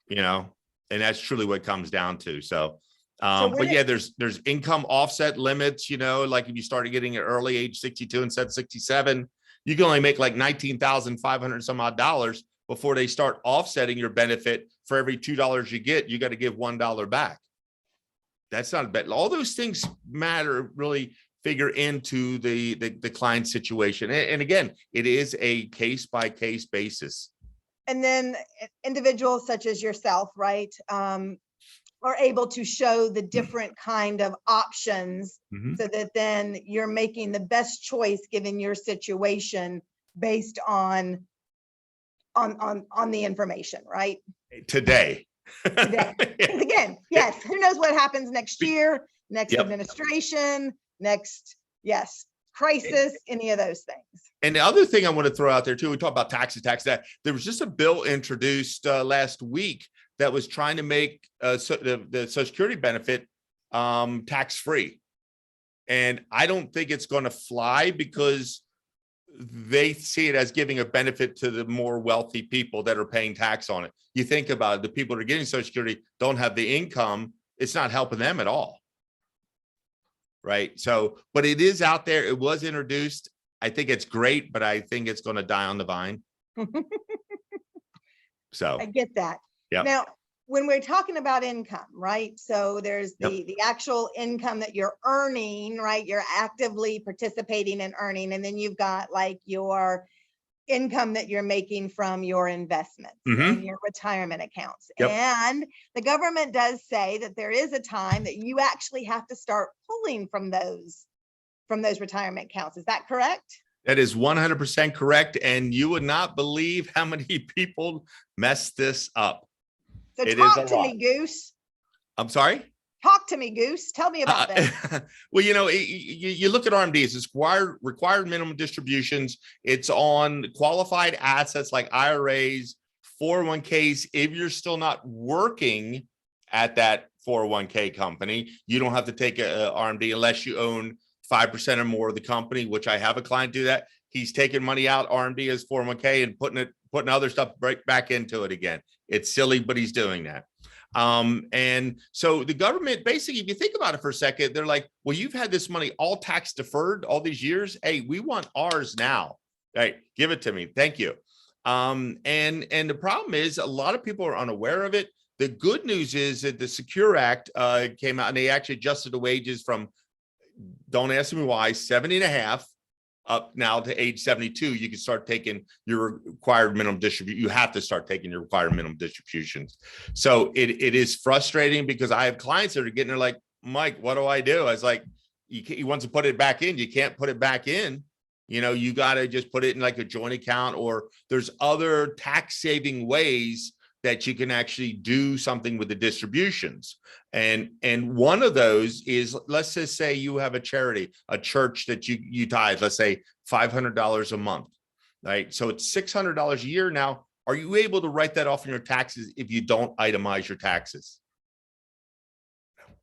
And that's truly what it comes down to. So but yeah, there's income offset limits, like if you started getting it early, age 62 instead of 67, you can only make like $19,500 some odd dollars before they start offsetting your benefit. For every $2 you get, you got to give $1 back. That's not a bet. All those things matter, really figure into the client situation. And again, it is a case by case basis. And then individuals such as yourself, right, are able to show the different kind of options, so that then you're making the best choice given your situation based on the information, right? Today. Today. Again, yes, who knows what happens next year, next administration, next, crisis, any of those things. And the other thing I want to throw out there too, we talk about taxes, that there was just a bill introduced last week that was trying to make the Social Security benefit tax-free. And I don't think it's going to fly, because they see it as giving a benefit to the more wealthy people that are paying tax on it. You think about it, the people that are getting Social Security don't have the income. It's not helping them at all. Right. So, but it is out there. It was introduced. I think it's great, but I think it's going to die on the vine. So I get that. Yeah. Now, when we're talking about income, right? So there's the actual income that you're earning, right? You're actively participating in earning. And then you've got like your income that you're making from your investments and your retirement accounts. And the government does say that there is a time that you actually have to start pulling from those retirement accounts. Is that correct? That is 100% correct. And you would not believe how many people mess this up. So talk to me, Goose. I'm sorry? Talk to me, Goose. Tell me about that. Well, you look at RMDs, it's required minimum distributions. It's on qualified assets like IRAs, 401ks. If you're still not working at that 401k company, you don't have to take a RMD unless you own 5% or more of the company, which I have a client do that. He's taking money out RMD as 401k and putting other stuff right back into it again. It's silly, but he's doing that. And so the government, basically, if you think about it for a second, they're like, well, you've had this money all tax deferred all these years. Hey, we want ours now. Right. Give it to me. Thank you. And the problem is a lot of people are unaware of it. The good news is that the Secure Act came out, and they actually adjusted the wages from, don't ask me why, 70.5 up now to age 72. You can start taking your required minimum distribution. You have to start taking your required minimum distributions. So it is frustrating, because I have clients that are getting there like, Mike, what do I do? I was like, he wants to put it back in. You can't put it back in. You got to just put it in like a joint account, or there's other tax saving ways that you can actually do something with the distributions. And one of those is, let's just say you have a charity, a church that you tithe, let's say $500 a month, right? So it's $600 a year. Now, are you able to write that off in your taxes if you don't itemize your taxes?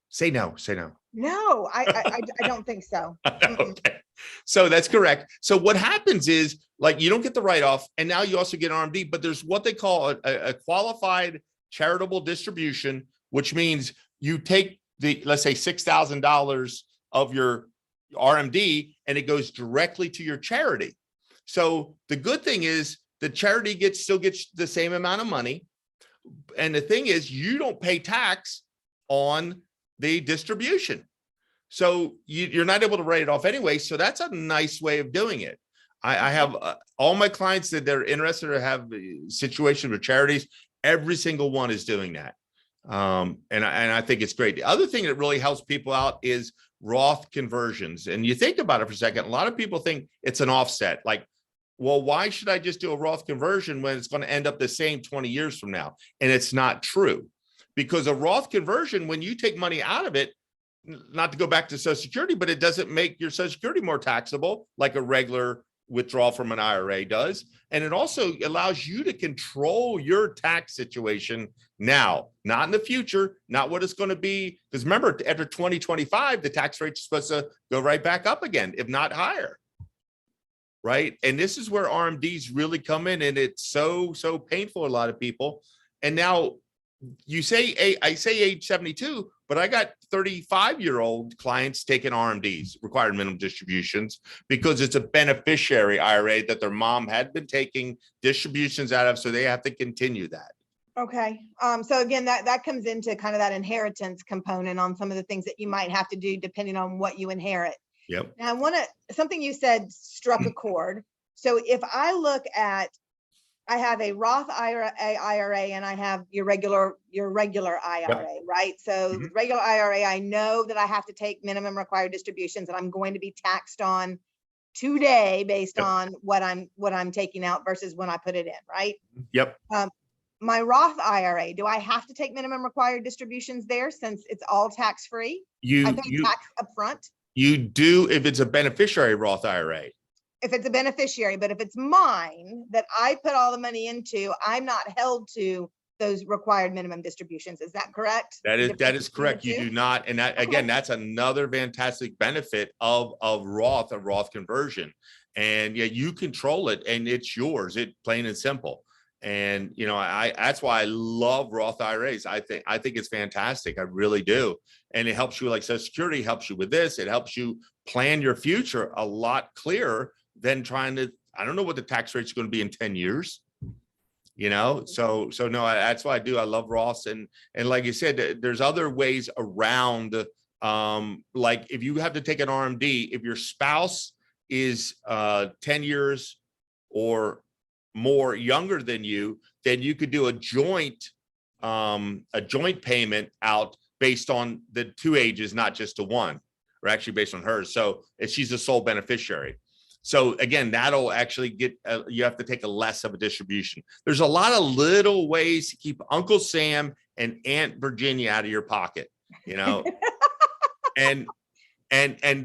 Say no, say no. No, I don't think so. Okay. So that's correct. So what happens is, like, you don't get the write-off, and now you also get RMD, but there's what they call a qualified charitable distribution, which means you take the, let's say, $6,000 of your RMD and it goes directly to your charity. So the good thing is the charity still gets the same amount of money. And the thing is, you don't pay tax on the distribution. So you're not able to write it off anyway. So that's a nice way of doing it. I have all my clients that they're interested to have situations with charities. Every single one is doing that. And I think it's great. The other thing that really helps people out is Roth conversions. And you think about it for a second, a lot of people think it's an offset. Like, well, why should I just do a Roth conversion when it's going to end up the same 20 years from now? And it's not true, because a Roth conversion, when you take money out of it, not to go back to Social Security, but it doesn't make your Social Security more taxable like a regular withdrawal from an IRA does. And it also allows you to control your tax situation now, not in the future, not what it's going to be. Because remember, after 2025, the tax rate is supposed to go right back up again, if not higher. Right. And this is where RMDs really come in. And it's so painful to a lot of people. And now you say, I say age 72, but I got 35-year-old clients taking RMDs, required minimum distributions, because it's a beneficiary IRA that their mom had been taking distributions out of. So they have to continue that. Okay. So again, that comes into kind of that inheritance component on some of the things that you might have to do depending on what you inherit. Yep. Now, something you said struck a chord. So if I look at, I have a Roth IRA and I have your regular IRA, right? So the regular IRA, I know that I have to take minimum required distributions and I'm going to be taxed on today based on what I'm taking out versus when I put it in, right? Yep. My Roth IRA, do I have to take minimum required distributions there since it's all tax free? I pay tax upfront. You do if it's a beneficiary Roth IRA. If it's a beneficiary, but if it's mine that I put all the money into, I'm not held to those required minimum distributions. Is that correct? That is correct. You do not. And that, again, that's another fantastic benefit of Roth, a Roth conversion. And yeah, you control it and it's yours. It plain and simple. And, you know, that's why I love Roth IRAs. I think it's fantastic. I really do. And it helps you, like Social Security helps you with this. It helps you plan your future a lot clearer than trying to, I don't know what the tax rate is going to be in 10 years, you know? So no, that's why I do. I love Roths. And like you said, there's other ways around, like if you have to take an RMD, if your spouse is 10 years or more younger than you, then you could do a joint payment out based on the two ages, not just the one, or actually based on hers. So if she's a sole beneficiary. So again, that'll actually get, you have to take a less of a distribution. There's a lot of little ways to keep Uncle Sam and Aunt Virginia out of your pocket, you know? and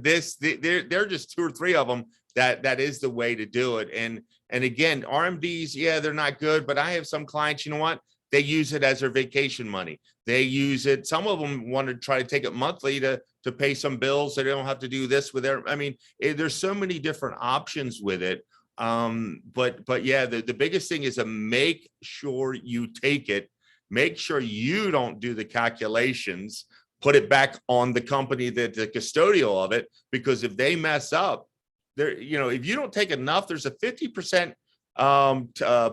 this, they're just two or three of them that is the way to do it. And again, RMDs, yeah, they're not good, but I have some clients, you know what? They use it as their vacation money. They use it. Some of them want to try to take it monthly to pay some bills. So they don't have to do this with their, I mean, there's so many different options with it. But yeah, the biggest thing is to make sure you take it, make sure you don't do the calculations, put it back on the company that the custodial of it, because if they mess up, there, you know, if you don't take enough, there's a 50%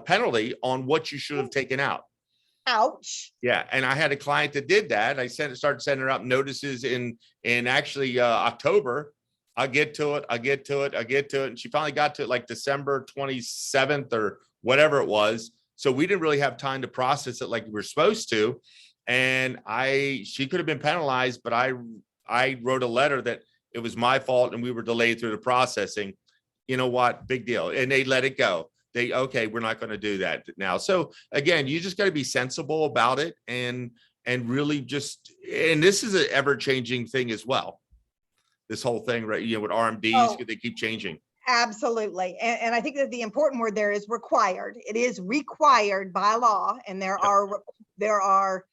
penalty on what you should have taken out. Ouch. Yeah. And I had a client that did that. I started sending her out notices in actually October. I'll get to it. And she finally got to it like December 27th or whatever it was. So we didn't really have time to process it like we were supposed to. And she could have been penalized, but I wrote a letter that it was my fault and we were delayed through the processing. You know what? Big deal. And they let it go. Okay, we're not going to do that now. So again, you just got to be sensible about it and really just, and this is an ever changing thing as well. This whole thing, right? You know, with RMDs, they keep changing. Absolutely. And I think that the important word there is required. It is required by law, and there are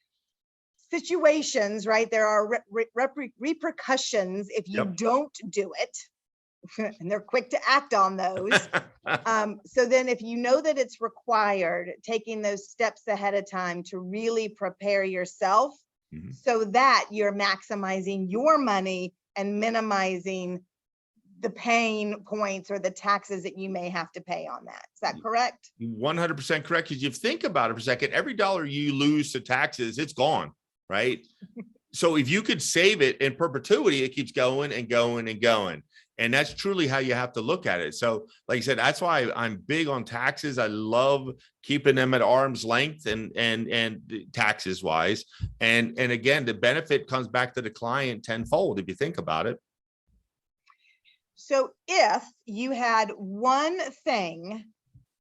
situations, right? There are repercussions if you Yep. don't do it. And they're quick to act on those. So then if you know that it's required, taking those steps ahead of time to really prepare yourself Mhm. so that you're maximizing your money and minimizing the pain points or the taxes that you may have to pay on that. Is that correct? 100% correct. Because you think about it for a second, every dollar you lose to taxes, it's gone, right? So if you could save it in perpetuity, it keeps going and going and going. And that's truly how you have to look at it. So like I said, that's why I'm big on taxes. I love keeping them at arm's length and taxes wise. And again, the benefit comes back to the client tenfold if you think about it. So if you had one thing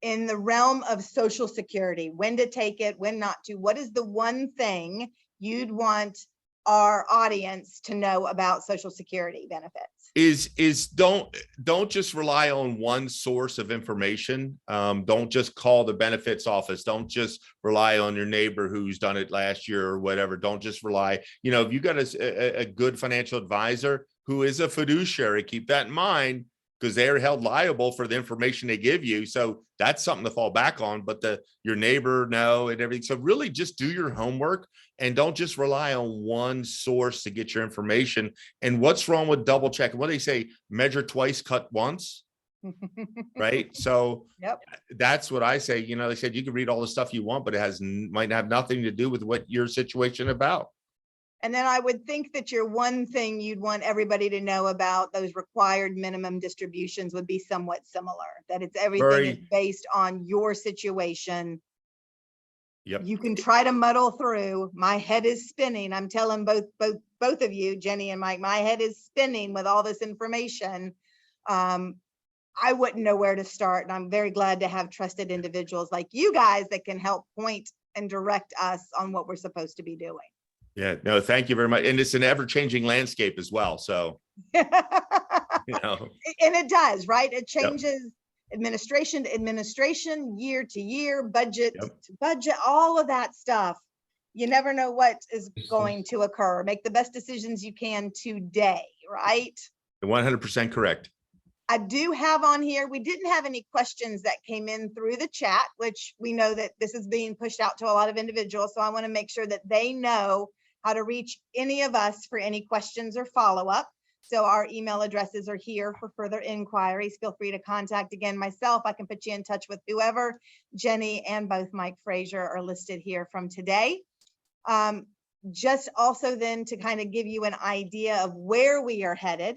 in the realm of Social Security, when to take it, when not to, what is the one thing you'd want our audience to know about Social Security benefits? Is don't just rely on one source of information. Don't just call the benefits office. Don't just rely on your neighbor who's done it last year or whatever. Don't just rely, if you got a good financial advisor who is a fiduciary, keep that in mind, because they're held liable for the information they give you. So that's something to fall back on, but your neighbor, no, and everything. So really just do your homework and don't just rely on one source to get your information. And what's wrong with double checking? What do they say? Measure twice, cut once, right? So Yep. that's what I say. They said you can read all the stuff you want, but it might have nothing to do with what your situation about. And then I would think that your one thing you'd want everybody to know about those required minimum distributions would be somewhat similar, that it's everything is based on your situation. Yep. You can try to muddle through. My head is spinning. I'm telling both of you, Jenny and Mike, my head is spinning with all this information. I wouldn't know where to start. And I'm very glad to have trusted individuals like you guys that can help point and direct us on what we're supposed to be doing. Yeah, no, thank you very much. And it's an ever-changing landscape as well. So, And it does, right? It changes administration to administration, year to year, budget to budget, all of that stuff. You never know what is going to occur. Make the best decisions you can today, right? 100% correct. I do have on here, we didn't have any questions that came in through the chat, which we know that this is being pushed out to a lot of individuals. So I want to make sure that they know how to reach any of us for any questions or follow-up. So our email addresses are here for further inquiries. Feel free to contact again myself. I can put you in touch with whoever. Jenny and both Mike Frazier are listed here from today. Just also then to kind of give you an idea of where we are headed.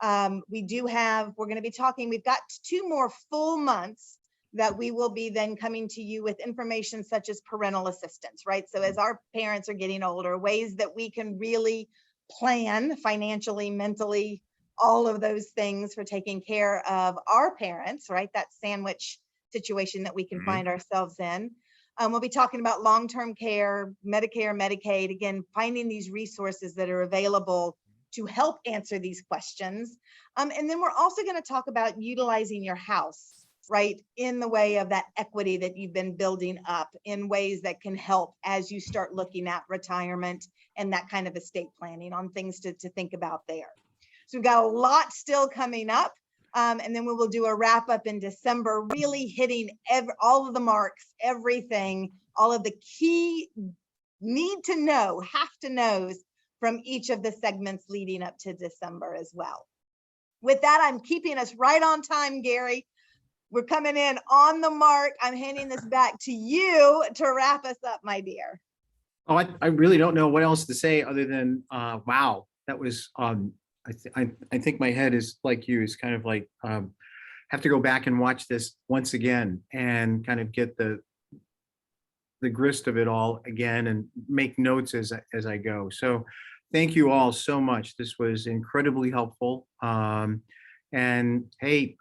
We're going to be talking, we've got 2 more full months that we will be then coming to you with information such as parental assistance, right? So as our parents are getting older, ways that we can really plan financially, mentally, all of those things for taking care of our parents, right? That sandwich situation that we can find ourselves in. We'll be talking about long-term care, Medicare, Medicaid, again, finding these resources that are available to help answer these questions. And then we're also going to talk about utilizing your house, right, in the way of that equity that you've been building up in ways that can help as you start looking at retirement and that kind of estate planning, on things to think about there. So we've got a lot still coming up. And then we will do a wrap up in December, really hitting all of the marks, everything, all of the key need to know, have to knows from each of the segments leading up to December as well. With that, I'm keeping us right on time, Gary. We're coming in on the mark. I'm handing this back to you to wrap us up, my dear. Oh, I really don't know what else to say other than, wow, that was, I think my head is like you, is kind of like, have to go back and watch this once again and kind of get the grist of it all again and make notes as I go. So thank you all so much. This was incredibly helpful. And hey,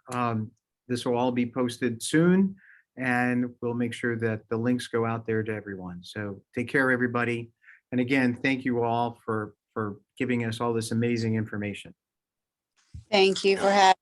this will all be posted soon, and we'll make sure that the links go out there to everyone. So take care, everybody. And again, thank you all for giving us all this amazing information. Thank you for having